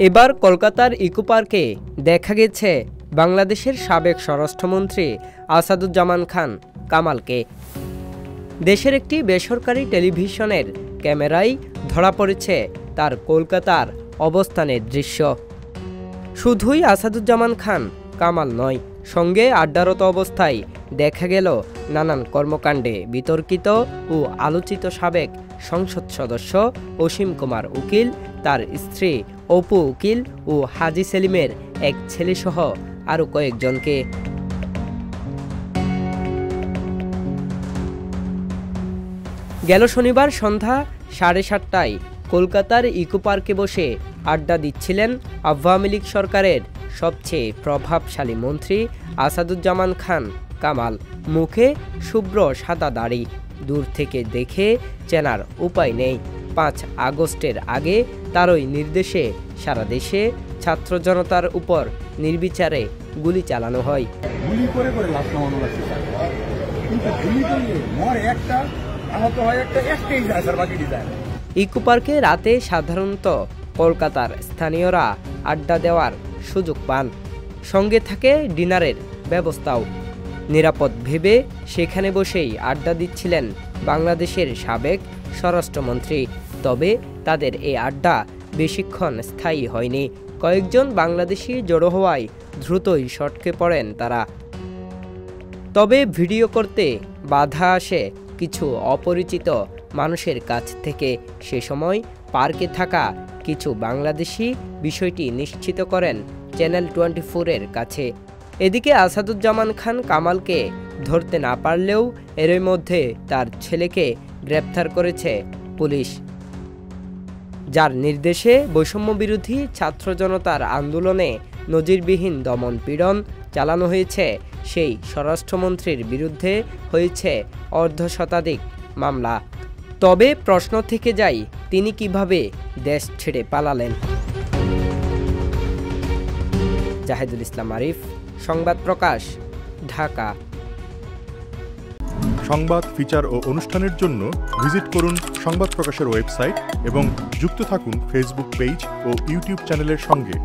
এবার কলকাতার ইকো পার্কে দেখা গেছে বাংলাদেশের সাবেক স্বরাষ্ট্রমন্ত্রী আসাদুজ্জামান খান কামালকে। দেশের একটি বেসরকারি টেলিভিশনের ক্যামেরায় ধরা পড়েছে তার কলকাতার অবস্থানের দৃশ্য। শুধুই আসাদুজ্জামান খান কামাল নয়, সঙ্গে আড্ডারত অবস্থায় দেখা গেল নানান কর্মকাণ্ডে বিতর্কিত ও আলোচিত সাবেক সংসদ সদস্য অসীম কুমার উকিল, তার স্ত্রী অপু উকিল ও হাজী সেলিমের এক ছেলেসহ আরও কয়েকজনকে। গেল শনিবার সন্ধ্যা 7:30টায় কলকাতার ইকো পার্কে বসে আড্ডা দিচ্ছিলেন আওয়ামী লীগ সরকারের সবচেয়ে প্রভাবশালী মন্ত্রী আসাদুজ্জামান খান কামাল। মুখে শুভ্র সাদা দাড়ি, দূর থেকে দেখে চেনার উপায় নেই। 5 আগস্টের আগে তারই নির্দেশে সারা দেশে ছাত্র জনতার উপর নির্বিচারে গুলি চালানো হয়। গুলি করে করে লাশ নামানো লাগছে, কিন্তু গুলি করলে মরে একটা, আহত হয় একটা, একটাই যায় স্যার, বাকিটি যায়। ইকো পার্কে রাতে সাধারণত কলকাতার স্থানীয়রা আড্ডা দেওয়ার সুযোগ পান, সঙ্গে থাকে ডিনারের ব্যবস্থাও। নিরাপদ ভেবে সেখানে বসেই আড্ডা দিচ্ছিলেন বাংলাদেশের সাবেক স্বরাষ্ট্রমন্ত্রী। তবে তাদের এই আড্ডা বেশিক্ষণ স্থায়ী হয়নি। কয়েকজন বাংলাদেশি জড়ো হওয়ায় দ্রুতই সটকে পড়েন তারা। তবে ভিডিও করতে বাধা আসে কিছু অপরিচিত মানুষের কাছ থেকে। সে সময় পার্কে থাকা কিছু বাংলাদেশি বিষয়টি নিশ্চিত করেন চ্যানেল 24-এর কাছে। এদিকে আসাদুজ্জামান খান কামালকে ধরতে না পারলেও এর মধ্যে তার ছেলেকে গ্রেপ্তার করেছে পুলিশ, যার নির্দেশে বৈষম্যবিরোধী ছাত্র জনতার আন্দোলনে নজিরবিহীন দমন পীড়ন চালানো হয়েছে। সেই স্বরাষ্ট্রমন্ত্রীর বিরুদ্ধে হয়েছে অর্ধশতাধিক মামলা। তবে প্রশ্ন থেকে যায়, তিনি কিভাবে দেশ ছেড়ে পালালেন? জাহিদুল ইসলাম আরিফ, সংবাদ প্রকাশ, ঢাকা। সংবাদ, ফিচার ও অনুষ্ঠানের জন্য ভিজিট করুন সংবাদ প্রকাশের ওয়েবসাইট এবং যুক্ত থাকুন ফেসবুক পেজ ও ইউটিউব চ্যানেলের সঙ্গে।